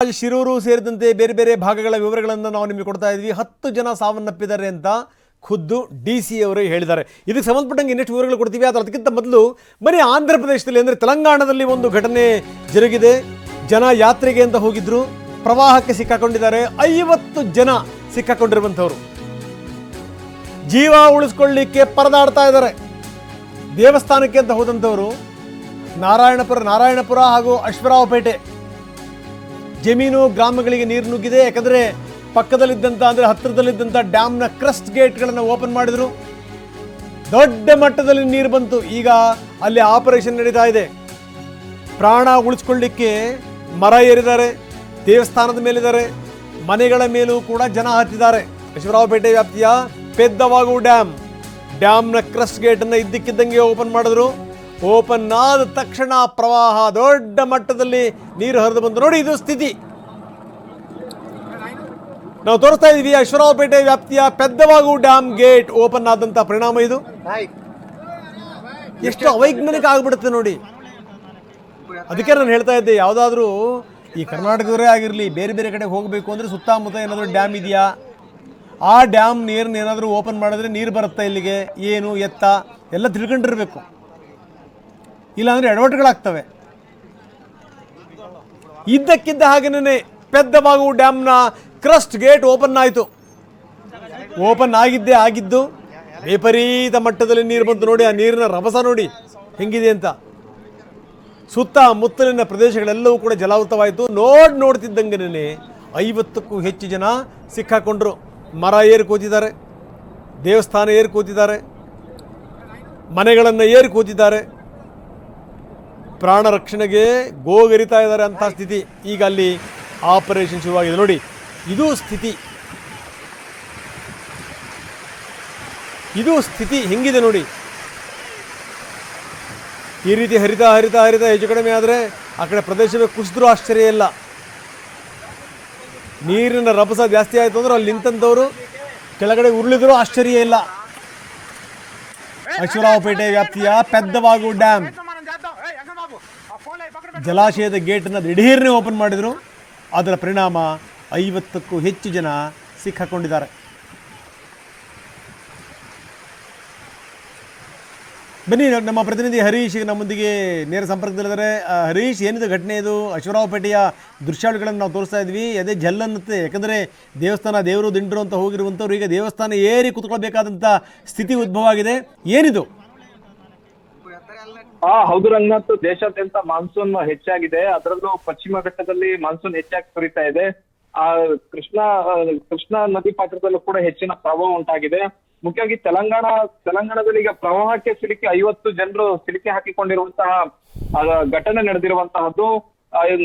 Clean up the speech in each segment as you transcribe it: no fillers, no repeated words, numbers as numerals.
ಶಿರೂರು ಸೇರಿದಂತೆ ಬೇರೆ ಬೇರೆ ಭಾಗಗಳ ವಿವರಗಳನ್ನು ನಾವು ನಿಮಗೆ ಕೊಡ್ತಾ ಇದ್ವಿ. 10 ಜನ ಸಾವನ್ನಪ್ಪಿದ್ದಾರೆ ಅಂತ ಖುದ್ದು ಡಿಸಿ ಅವರು ಹೇಳಿದ್ದಾರೆ. ಇದಕ್ಕೆ ಸಂಬಂಧಪಟ್ಟಂಗೆ ಇನ್ನಷ್ಟು ವಿವರಗಳು ಕೊಡ್ತೀವಿ. ಆದರೆ ಅದಕ್ಕಿಂತ ಮೊದಲು ಬರೀ ಆಂಧ್ರ ಪ್ರದೇಶದಲ್ಲಿ ಅಂದರೆ ತೆಲಂಗಾಣದಲ್ಲಿ ಒಂದು ಘಟನೆ ಜರುಗಿದೆ. ಜನ ಯಾತ್ರೆಗೆ ಅಂತ ಹೋಗಿದ್ರು, ಪ್ರವಾಹಕ್ಕೆ ಸಿಕ್ಕಾಕೊಂಡಿದ್ದಾರೆ. 50 ಜನ ಸಿಕ್ಕಾಕೊಂಡಿರುವಂಥವ್ರು ಜೀವ ಉಳಿಸ್ಕೊಳ್ಳಿಕ್ಕೆ ಪರದಾಡ್ತಾ ಇದ್ದಾರೆ. ದೇವಸ್ಥಾನಕ್ಕೆ ಅಂತ ಹೋದಂಥವರು ನಾರಾಯಣಪುರ ಹಾಗೂ ಅಶ್ವರಾವಪೇಟೆ ಜಮೀನು ಗ್ರಾಮಗಳಿಗೆ ನೀರು ನುಗ್ಗಿದೆ. ಯಾಕಂದರೆ ಪಕ್ಕದಲ್ಲಿದ್ದಂಥ ಅಂದರೆ ಹತ್ತಿರದಲ್ಲಿದ್ದಂಥ ಡ್ಯಾಮ್ನ ಕ್ರಸ್ಟ್ ಗೇಟ್ಗಳನ್ನು ಓಪನ್ ಮಾಡಿದರು. ದೊಡ್ಡ ಮಟ್ಟದಲ್ಲಿ ನೀರು ಬಂತು. ಈಗ ಅಲ್ಲಿ ಆಪರೇಷನ್ ನಡೀತಾ ಇದೆ. ಪ್ರಾಣ ಉಳಿಸ್ಕೊಳ್ಳಿಕ್ಕೆ ಮರ ಏರಿದ್ದಾರೆ, ದೇವಸ್ಥಾನದ ಮೇಲಿದ್ದಾರೆ, ಮನೆಗಳ ಮೇಲೂ ಕೂಡ ಜನ ಹತ್ತಿದ್ದಾರೆ. ಅಶ್ವರಾವಪೇಟೆ ವ್ಯಾಪ್ತಿಯ ಪೆದ್ದವಾಗು ಡ್ಯಾಮ್ನ ಕ್ರಸ್ಟ್ ಗೇಟನ್ನು ಇದ್ದಕ್ಕಿದ್ದಂಗೆ ಓಪನ್ ಮಾಡಿದ್ರು. ಓಪನ್ ಆದ ತಕ್ಷಣ ಪ್ರವಾಹ ದೊಡ್ಡ ಮಟ್ಟದಲ್ಲಿ ನೀರು ಹರಿದು ಬಂತು. ನೋಡಿ, ಇದು ಸ್ಥಿತಿ ನಾವು ತೋರಿಸ್ತಾ ಇದೀವಿ. ಅಶ್ವರಾವಪೇಟೆ ವ್ಯಾಪ್ತಿಯ ಪೆದ್ದವಾಗು ಡ್ಯಾಮ್ ಗೇಟ್ ಓಪನ್ ಆದಂತ ಪರಿಣಾಮ ಇದು. ಎಷ್ಟು ಅವೈಜ್ಞಾನಿಕ ಆಗ್ಬಿಡುತ್ತೆ ನೋಡಿ. ಅದಕ್ಕೆ ನಾನು ಹೇಳ್ತಾ ಇದ್ದೆ, ಯಾವುದಾದ್ರೂ ಈ ಕರ್ನಾಟಕದವರೇ ಆಗಿರಲಿ, ಬೇರೆ ಬೇರೆ ಕಡೆ ಹೋಗಬೇಕು ಅಂದರೆ ಸುತ್ತಮುತ್ತ ಏನಾದರೂ ಡ್ಯಾಮ್ ಇದೆಯಾ, ಆ ಡ್ಯಾಮ್ ನೀರನ್ನ ಏನಾದರೂ ಓಪನ್ ಮಾಡಿದ್ರೆ ನೀರು ಬರುತ್ತಾ ಇಲ್ಲಿಗೆ, ಏನು ಎತ್ತ ಎಲ್ಲ ತಿಳ್ಕೊಂಡಿರ್ಬೇಕು. ಇಲ್ಲಾಂದರೆ ಎಡವಟ್ಟುಗಳಾಗ್ತವೆ. ಇದ್ದಕ್ಕಿದ್ದ ಹಾಗೇನೆ ಪೆದ್ದವಾಗು ಡ್ಯಾಮ್ನ ಕ್ರಸ್ಟ್ ಗೇಟ್ ಓಪನ್ ಆಯಿತು. ಓಪನ್ ಆಗಿದ್ದು ವಿಪರೀತ ಮಟ್ಟದಲ್ಲಿ ನೀರು ಬಂತು. ನೋಡಿ, ಆ ನೀರಿನ ರಭಸ ನೋಡಿ ಹೆಂಗಿದೆ ಅಂತ. ಸುತ್ತಮುತ್ತಲಿನ ಪ್ರದೇಶಗಳೆಲ್ಲವೂ ಕೂಡ ಜಲಾವೃತವಾಯಿತು. ನೋಡ್ತಿದ್ದಂಗೆ 50ಕ್ಕೂ ಹೆಚ್ಚು ಜನ ಸಿಕ್ಕಾಕೊಂಡ್ರು. ಮರ ಏರಿ ಕೂತಿದ್ದಾರೆ, ದೇವಸ್ಥಾನ ಏರಿ ಕೂತಿದ್ದಾರೆ, ಮನೆಗಳನ್ನು ಏರಿ ಕೂತಿದ್ದಾರೆ. ಪ್ರಾಣ ರಕ್ಷಣೆಗೆ ಗೋಗರಿತಾ ಇದ್ದಾರೆ ಅಂತ ಸ್ಥಿತಿ. ಈಗ ಅಲ್ಲಿ ಆಪರೇಷನ್ ಶುರುವಾಗಿದೆ. ನೋಡಿ, ಇದು ಸ್ಥಿತಿ ಹೆಂಗಿದೆ ನೋಡಿ. ಈ ರೀತಿ ಹರಿತಾ ಹೆಚ್ಚು ಕಡಿಮೆ ಆದರೆ ಆ ಕಡೆ ಪ್ರದೇಶವೇ ಕುಸಿದ್ರೂ ಆಶ್ಚರ್ಯ ಇಲ್ಲ. ನೀರಿನ ರಭಸ ಜಾಸ್ತಿ ಆಯಿತು ಅಂದ್ರೆ ಅಲ್ಲಿ ನಿಂತಂಥವರು ಕೆಳಗಡೆ ಉರುಳಿದ್ರೂ ಆಶ್ಚರ್ಯ ಇಲ್ಲ. ಅಶ್ವರಾವಪೇಟೆ ವ್ಯಾಪ್ತಿಯ ಪೆದ್ದವಾಗು ಡ್ಯಾಮ್ ಜಲಾಶಯದ ಗೇಟನ್ನು ದಿಢೀರ್ನೆ ಓಪನ್ ಮಾಡಿದರು. ಅದರ ಪರಿಣಾಮ 50ಕ್ಕೂ ಹೆಚ್ಚು ಜನ ಸಿಕ್ಕಾಕೊಂಡಿದ್ದಾರೆ. ಬನ್ನಿ, ನಮ್ಮ ಪ್ರತಿನಿಧಿ ಹರೀಶ್ ನಮ್ಮೊಂದಿಗೆ ನೇರ ಸಂಪರ್ಕದಲ್ಲಿದ್ದಾರೆ. ಹರೀಶ್, ಏನಿದೆ ಘಟನೆ ಇದು? ಅಶ್ವರಾವಪೇಟೆಯ ದೃಶ್ಯಾವಳಿಗಳನ್ನು ನಾವು ತೋರಿಸ್ತಾ ಇದ್ವಿ. ಅದೇ ಜಲ್ಲನ್ನುತ್ತೆ. ಯಾಕಂದರೆ ದೇವಸ್ಥಾನ ದೇವರು ದಿಂಡರು ಅಂತ ಹೋಗಿರುವಂಥವ್ರು ಈಗ ದೇವಸ್ಥಾನ ಏರಿ ಕುತ್ಕೊಳ್ಬೇಕಾದಂಥ ಸ್ಥಿತಿ ಉದ್ಭವ ಆಗಿದೆ. ಏನಿದು? ಹೌದು ರಂಗನಾಥ್, ದೇಶಾದ್ಯಂತ ಮಾನ್ಸೂನ್ ಹೆಚ್ಚಾಗಿದೆ. ಅದರಲ್ಲೂ ಪಶ್ಚಿಮ ಘಟ್ಟದಲ್ಲಿ ಮಾನ್ಸೂನ್ ಹೆಚ್ಚಾಗಿ ಸುರಿತಾ ಇದೆ. ಕೃಷ್ಣಾ ನದಿ ಪಾತ್ರದಲ್ಲೂ ಕೂಡ ಹೆಚ್ಚಿನ ಪ್ರಭಾವ ಉಂಟಾಗಿದೆ. ಮುಖ್ಯವಾಗಿ ತೆಲಂಗಾಣದಲ್ಲಿ ಈಗ ಪ್ರವಾಹಕ್ಕೆ ಸಿಲುಕಿ 50 ಜನರು ಸಿಲುಕಿ ಹಾಕಿಕೊಂಡಿರುವಂತಹ ಘಟನೆ ನಡೆದಿರುವಂತಹದ್ದು.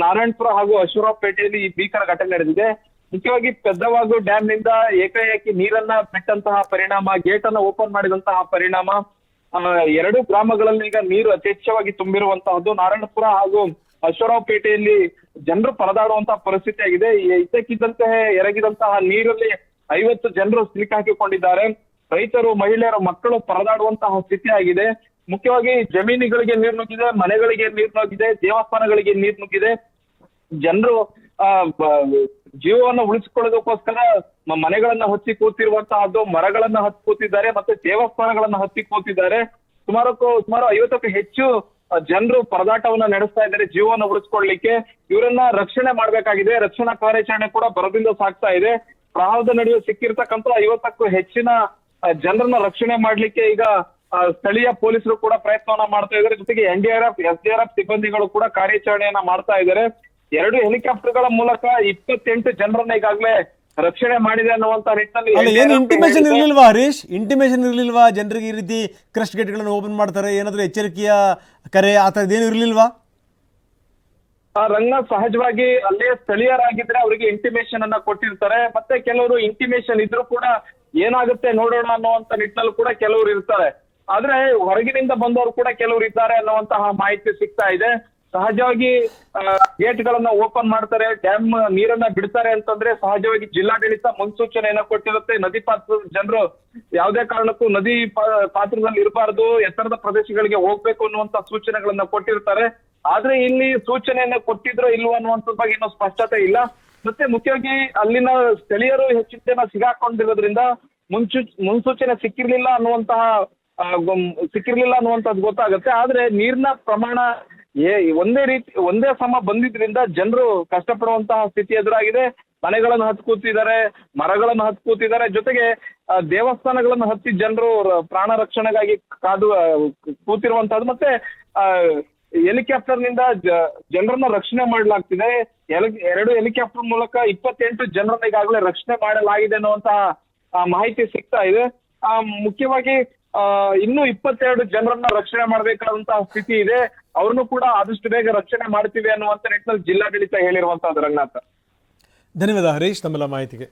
ನಾರಾಯಣಪುರ ಹಾಗೂ ಅಶ್ವರಾವಪೇಟೆಯಲ್ಲಿ ಈ ಭೀಕರ ಘಟನೆ ನಡೆದಿದೆ. ಮುಖ್ಯವಾಗಿ ಪೆದ್ದವಾಗು ಡ್ಯಾಮ್ ನಿಂದ ಏಕಾಏಕಿ ನೀರನ್ನ ಬಿಟ್ಟಂತಹ ಪರಿಣಾಮ, ಗೇಟ್ ಅನ್ನ ಓಪನ್ ಮಾಡಿದಂತಹ ಪರಿಣಾಮ ಎರಡು ಗ್ರಾಮಗಳಲ್ಲಿ ಈಗ ನೀರು ಯಥೇಚ್ಛವಾಗಿ ತುಂಬಿರುವಂತಹದ್ದು. ನಾರಾಯಣಪುರ ಹಾಗೂ ಅಶ್ವರಾವಪೇಟೆಯಲ್ಲಿ ಜನರು ಪರದಾಡುವಂತಹ ಪರಿಸ್ಥಿತಿ ಆಗಿದೆ. ಇದ್ದಕ್ಕಿದ್ದಂತೆ ಎರಗಿದಂತಹ ನೀರಲ್ಲಿ 50 ಜನರು ಸಿಲುಕಿ ಹಾಕಿಕೊಂಡಿದ್ದಾರೆ. ರೈತರು, ಮಹಿಳೆಯರು, ಮಕ್ಕಳು ಪರದಾಡುವಂತಹ ಸ್ಥಿತಿ ಆಗಿದೆ. ಮುಖ್ಯವಾಗಿ ಜಮೀನುಗಳಿಗೆ ನೀರು ನುಗ್ಗಿದೆ, ಮನೆಗಳಿಗೆ ನೀರು ನುಗ್ಗಿದೆ, ದೇವಸ್ಥಾನಗಳಿಗೆ ನೀರು ನುಗ್ಗಿದೆ. ಜನರು ಜೀವವನ್ನು ಉಳಿಸಿಕೊಳ್ಳೋದಕ್ಕೋಸ್ಕರ ಮನೆಗಳನ್ನ ಹತ್ತಿ ಕೂತಿರುವಂತಹದ್ದು, ಮರಗಳನ್ನ ಹತ್ತಿ ಕೂತಿದ್ದಾರೆ, ಮತ್ತೆ ದೇವಸ್ಥಾನಗಳನ್ನ ಹತ್ತಿ ಕೂತಿದ್ದಾರೆ. ಸುಮಾರು 50ಕ್ಕೂ ಹೆಚ್ಚು ಜನರು ಪರದಾಟವನ್ನ ನಡೆಸ್ತಾ ಇದ್ದಾರೆ ಜೀವವನ್ನು ಉಳಿಸ್ಕೊಳ್ಳಿಕ್ಕೆ. ಇವರನ್ನ ರಕ್ಷಣೆ ಮಾಡ್ಬೇಕಾಗಿದೆ. ರಕ್ಷಣಾ ಕಾರ್ಯಾಚರಣೆ ಕೂಡ ಬರದಿಂದ ಸಾಗ್ತಾ ಇದೆ. ಪ್ರವಾಹದ ನಡುವೆ ಸಿಕ್ಕಿರ್ತಕ್ಕಂಥ 50ಕ್ಕೂ ಹೆಚ್ಚಿನ ಜನರನ್ನ ರಕ್ಷಣೆ ಮಾಡ್ಲಿಕ್ಕೆ ಈಗ ಸ್ಥಳೀಯ ಪೊಲೀಸರು ಕೂಡ ಪ್ರಯತ್ನವನ್ನ ಮಾಡ್ತಾ ಇದ್ದಾರೆ. ಜೊತೆಗೆ NDRF, SDRF ಸಿಬ್ಬಂದಿಗಳು ಕೂಡ ಕಾರ್ಯಾಚರಣೆಯನ್ನ ಮಾಡ್ತಾ ಇದ್ದಾರೆ. 2 ಹೆಲಿಕಾಪ್ಟರ್ಗಳ ಮೂಲಕ 28 ಜನರನ್ನ ಈಗಾಗಲೇ ರಕ್ಷಣೆ ಮಾಡಿದೆ ಅನ್ನುವಂತ ನಿಟ್ಟಿನಲ್ಲಿ ಇಂಟಿಮೇಷನ್ ಇರ್ಲಿಲ್ವಾ ಹರೀಶ್? ಇಂಟಿಮೇಷನ್ ಇರ್ಲಿಲ್ವಾ ಜನರಿಗೆ ಈ ರೀತಿ ಕ್ರಸ್ಟ್ ಗೇಟ್ಗಳನ್ನು ಓಪನ್ ಮಾಡ್ತಾರೆ, ಏನಾದ್ರೂ ಎಚ್ಚರಿಕೆಯ ಕರೆ ಆ ಥರದ್ದೇನು ಇರ್ಲಿಲ್ವಾ? ರಂಗನಾಥ್, ಸಹಜವಾಗಿ ಅಲ್ಲೇ ಸ್ಥಳೀಯರಾಗಿದ್ರೆ ಅವರಿಗೆ ಇಂಟಿಮೇಷನ್ ಅನ್ನ ಕೊಟ್ಟಿರ್ತಾರೆ. ಮತ್ತೆ ಕೆಲವರು ಇಂಟಿಮೇಷನ್ ಇದ್ರೂ ಕೂಡ ಏನಾಗುತ್ತೆ ನೋಡೋಣ ಅನ್ನುವಂತ ನಿಟ್ಟಿನಲ್ಲಿ ಕೂಡ ಕೆಲವರು ಇರ್ತಾರೆ. ಆದ್ರೆ ಹೊರಗಿನಿಂದ ಬಂದವರು ಕೂಡ ಕೆಲವರು ಇದ್ದಾರೆ ಅನ್ನುವಂತಹ ಮಾಹಿತಿ ಸಿಗ್ತಾ ಇದೆ. ಸಹಜವಾಗಿ ಗೇಟ್ ಗಳನ್ನ ಓಪನ್ ಮಾಡ್ತಾರೆ, ಡ್ಯಾಮ್ ನೀರನ್ನ ಬಿಡ್ತಾರೆ ಅಂತಂದ್ರೆ ಸಹಜವಾಗಿ ಜಿಲ್ಲಾಡಳಿತ ಮುನ್ಸೂಚನೆಯನ್ನ ಕೊಟ್ಟಿರುತ್ತೆ. ನದಿ ಪಾತ್ರದ ಜನರು ಯಾವುದೇ ಕಾರಣಕ್ಕೂ ನದಿ ಪಾತ್ರದಲ್ಲಿ ಇರಬಾರ್ದು, ಎತ್ತರದ ಪ್ರದೇಶಗಳಿಗೆ ಹೋಗ್ಬೇಕು ಅನ್ನುವಂತ ಸೂಚನೆಗಳನ್ನ ಕೊಟ್ಟಿರ್ತಾರೆ. ಆದ್ರೆ ಇಲ್ಲಿ ಸೂಚನೆಯನ್ನ ಕೊಟ್ಟಿದ್ರೋ ಇಲ್ವೋ ಅನ್ನುವಂಥದ್ ಬಗ್ಗೆ ಇನ್ನೂ ಸ್ಪಷ್ಟತೆ ಇಲ್ಲ. ಮತ್ತೆ ಮುಖ್ಯವಾಗಿ ಅಲ್ಲಿನ ಸ್ಥಳೀಯರು ಹೆಚ್ಚಿನ ಜನ ಸಿಗಾಕೊಂಡಿರೋದ್ರಿಂದ ಮುನ್ಸೂಚನೆ ಸಿಕ್ಕಿರ್ಲಿಲ್ಲ ಅನ್ನುವಂಥದ್ದು ಗೊತ್ತಾಗುತ್ತೆ. ಆದ್ರೆ ನೀರಿನ ಪ್ರಮಾಣ ಒಂದೇ ಸಮ ಬಂದಿದ್ರಿಂದ ಜನರು ಕಷ್ಟಪಡುವಂತಹ ಸ್ಥಿತಿ ಎದುರಾಗಿದೆ. ಮನೆಗಳನ್ನು ಹತ್ತು ಕೂತಿದ್ದಾರೆ, ಮರಗಳನ್ನು ಹತ್ತು ಕೂತಿದ್ದಾರೆ, ಜೊತೆಗೆ ದೇವಸ್ಥಾನಗಳನ್ನು ಹತ್ತಿ ಜನರು ಪ್ರಾಣ ರಕ್ಷಣೆಗಾಗಿ ಕೂತಿರುವಂತಹದ್ದು. ಮತ್ತೆ ಹೆಲಿಕಾಪ್ಟರ್ ನಿಂದ ಜನರನ್ನ ರಕ್ಷಣೆ ಮಾಡಲಾಗ್ತಿದೆ. 2 ಹೆಲಿಕಾಪ್ಟರ್ ಮೂಲಕ 28 ಜನರನ್ನ ಈಗಾಗಲೇ ರಕ್ಷಣೆ ಮಾಡಲಾಗಿದೆ ಅನ್ನುವಂತಹ ಮಾಹಿತಿ ಸಿಗ್ತಾ ಇದೆ. ಮುಖ್ಯವಾಗಿ ಇನ್ನೂ 22 ಜನರನ್ನ ರಕ್ಷಣೆ ಮಾಡಬೇಕಾದಂತಹ ಸ್ಥಿತಿ ಇದೆ. ಅವ್ರನ್ನು ಕೂಡ ಆದಷ್ಟು ಬೇಗ ರಕ್ಷಣೆ ಮಾಡ್ತೀವಿ ಅನ್ನುವಂತ ನಿಟ್ಟಿನಲ್ಲಿ ಜಿಲ್ಲಾಡಳಿತ ಹೇಳಿರುವಂತಹದ್ದು. ರಂಗನಾಥ್, ಧನ್ಯವಾದ ಹರೀಶ್ ತಮ್ಮೆಲ್ಲ ಮಾಹಿತಿಗೆ.